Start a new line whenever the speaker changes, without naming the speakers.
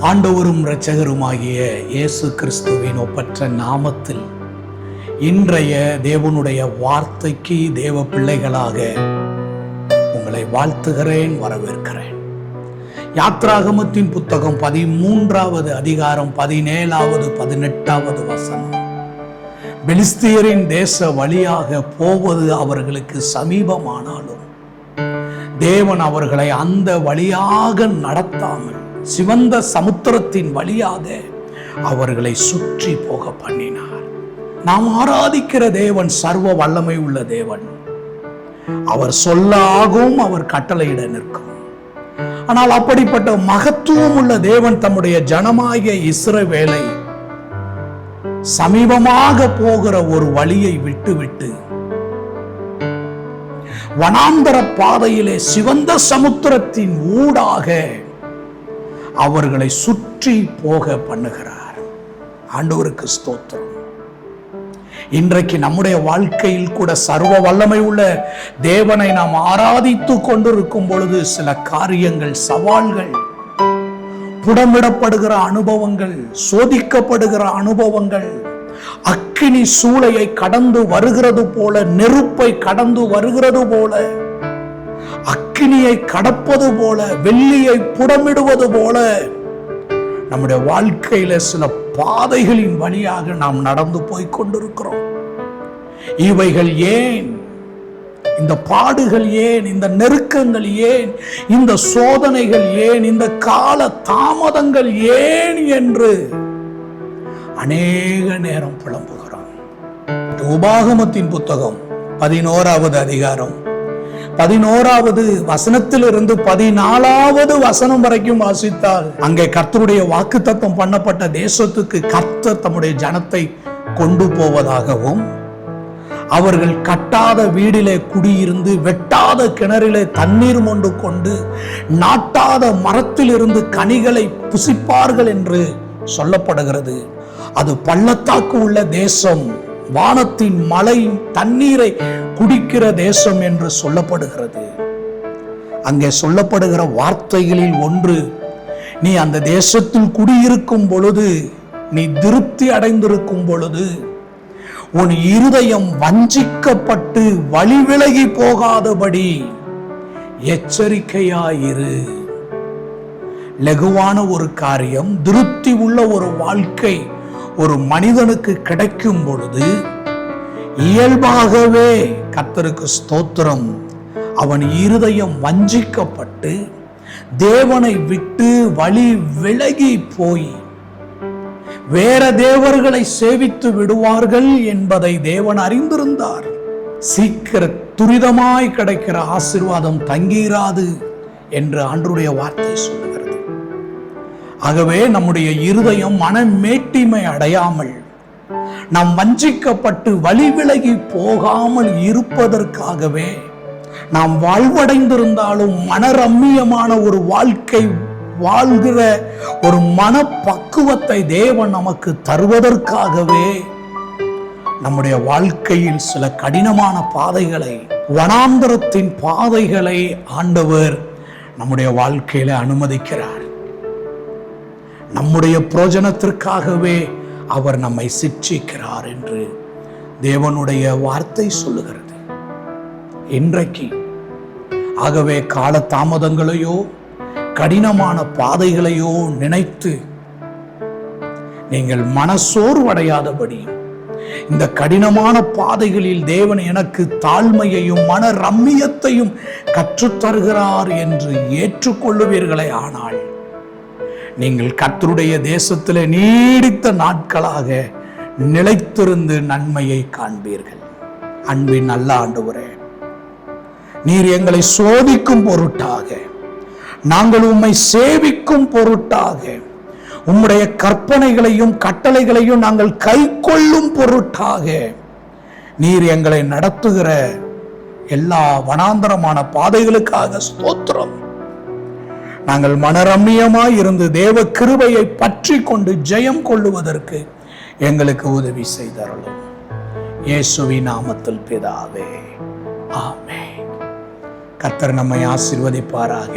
ஆண்டவரும் இரட்சகருமாகிய இயேசு கிறிஸ்துவின் ஒப்பற்ற நாமத்தில் இன்றைய தேவனுடைய வார்த்தைக்கு தேவ பிள்ளைகளாக உங்களை வாழ்த்துகிறேன், வரவேற்கிறேன். யாத்ராகமத்தின் புத்தகம் 13வது அதிகாரம் 17வது 18வது வசனம். பெலிஸ்தியரின் தேச வழியாக போவது அவர்களுக்கு சமீபமானாலும் தேவன் அவர்களை அந்த வழியாக நடத்தாமல் சிவந்த சமுத்திரத்தின் வழியாக அவர்களை சுற்றி போக பண்ணினார். நாம் ஆராதிக்கிற தேவன் சர்வ வல்லமை உள்ள தேவன். அவர் சொல்ல ஆகும், அவர் கட்டளையிட நிற்கும். ஆனால் அப்படிப்பட்ட மகத்துவம் உள்ள தேவன் தம்முடைய ஜனமாகிய இஸ்ரவேலை சமீபமாக போகிற ஒரு வழியை விட்டுவிட்டு வனாந்தர பாதையிலே சிவந்த சமுத்திரத்தின் ஊடாக அவர்களை சுற்றி போக பண்ணுகிறார். ஆண்டவருக்கு ஸ்தோத்திரம். இன்றைக்கு நம்முடைய வாழ்க்கையில் கூட சர்வ வல்லமை உள்ள தேவனை நாம் ஆராதித்து கொண்டிருக்கும் பொழுது சில காரியங்கள், சவால்கள், புடமிடப்படுகிற அனுபவங்கள், சோதிக்கப்படுகிற அனுபவங்கள், அக்கினி சூளையை கடந்து வருகிறது போல, நெருப்பை கடந்து வருகிறது போல, அக்கினியை கடப்பது போல, வெள்ளியை புடமிடுவது போல நம்முடைய வாழ்க்கையில சில பாதைகளின் வழியாக நாம் நடந்து போய் கொண்டிருக்கிறோம். இவைகள் ஏன்? இந்த பாடுகள் ஏன்? இந்த நெருக்கங்கள் ஏன்? இந்த சோதனைகள் ஏன்? இந்த கால தாமதங்கள் ஏன் என்று அநேக நேரம் புலம்புகிறோம். உபாகமத்தின் புத்தகம் 11வது அதிகாரம் 11வது வசனத்திலிருந்து 14வது வசனம் வரைக்கும் வாசித்தால் அங்கே கர்த்தருடைய வாக்குத்தத்தம் பண்ணப்பட்ட தேசத்துக்கு கர்த்தர் தம்முடைய ஜனத்தை கொண்டு போவதாகவும், அவர்கள் கட்டாத வீடிலே குடியிருந்து, வெட்டாத கிணறிலே தண்ணீர் மொண்டு கொண்டு, நாட்டாத மரத்திலிருந்து கனிகளை புசிப்பார்கள் என்று சொல்லப்படுகிறது. அது பள்ளத்தாக்கு உள்ள தேசம், வானத்தின் மழை தண்ணீரை குடிக்கிற தேசம் என்று சொல்லப்படுகிறது. அங்கே சொல்லப்படுகிற வார்த்தைகளில் ஒன்று, நீ அந்த தேசத்தில் குடியிருக்கும் பொழுது, நீ திருப்தி அடைந்திருக்கும் பொழுது, உன் இருதயம் வஞ்சிக்கப்பட்டு வழி விலகி போகாதபடி எச்சரிக்கையாயிரு. லகுவான ஒரு காரியம், திருப்தி உள்ள ஒரு வாழ்க்கை ஒரு மனிதனுக்கு கிடைக்கும் பொழுது இயல்பாகவே கர்த்தருக்கு ஸ்தோத்திரம், அவன் இருதயம் வஞ்சிக்கப்பட்டு தேவனை விட்டு வழி விலகி போய் வேற தேவர்களை சேவித்து விடுவார்கள் என்பதை தேவன் அறிந்திருந்தார். சீக்கிர துரிதமாய் கிடைக்கிற ஆசீர்வாதம் தங்கிராது என்று ஆண்டவருடைய வார்த்தை சொல்லுகிறது. ஆகவே நம்முடைய இருதயம் மனமேட்டிமை அடையாமல், நாம் வஞ்சிக்கப்பட்டு வழி விலகி போகாமல் இருப்பதற்காகவே, நாம் வாழ்வடைந்திருந்தாலும் மனரம்மியமான ஒரு வாழ்க்கை வாழ்கிற ஒரு மனப்பக்குவத்தை தேவன் நமக்கு தருவதற்காகவே நம்முடைய வாழ்க்கையில் சில கடினமான பாதைகளை, வனாந்தரத்தின் பாதைகளை ஆண்டவர் நம்முடைய வாழ்க்கையில அனுமதிக்கிறார். நம்முடைய பிரயோஜனத்திற்காகவே அவர் நம்மை சிட்சிக்கிறார் என்று தேவனுடைய வார்த்தை சொல்லுகிறது. இன்றைக்கு ஆகவே கால தாமதங்களையோ கடினமான பாதைகளையோ நினைத்து நீங்கள் மனசோர்வடையாதபடி, இந்த கடினமான பாதைகளில் தேவன் எனக்கு தாழ்மையையும் மன ரம்மியத்தையும் கற்றுத்தருகிறார் என்று ஏற்றுக்கொள்ளுவீர்களே ஆனால் நீங்கள் கர்த்தருடைய தேசத்திலே நீடித்த நாட்களாக நிலைத்திருந்து நன்மையை காண்பீர்கள். அன்பின் நல்ல ஆண்டவரே, நீர் எங்களை சோதிக்கும் பொருட்டாக, நாங்கள் உம்மை சேவிக்கும் பொருட்டாக, உம்முடைய கற்பனைகளையும் கட்டளைகளையும் நாங்கள் கை கொள்ளும் பொருட்டாக நீர் எங்களை நடத்துகிற எல்லா வனாந்தரமான பாதைகளுக்காக ஸ்தோத்திரம். நாங்கள் மனரம்மியமாய் இருந்து தேவ கிருபையை பற்றி கொண்டு ஜெயம் கொள்ளுவதற்கு எங்களுக்கு உதவி செய்தருளும். இயேசுவின் நாமத்தில் பிதாவே, ஆமென். கர்த்தர் நம்மை ஆசீர்வதிப்பாராக.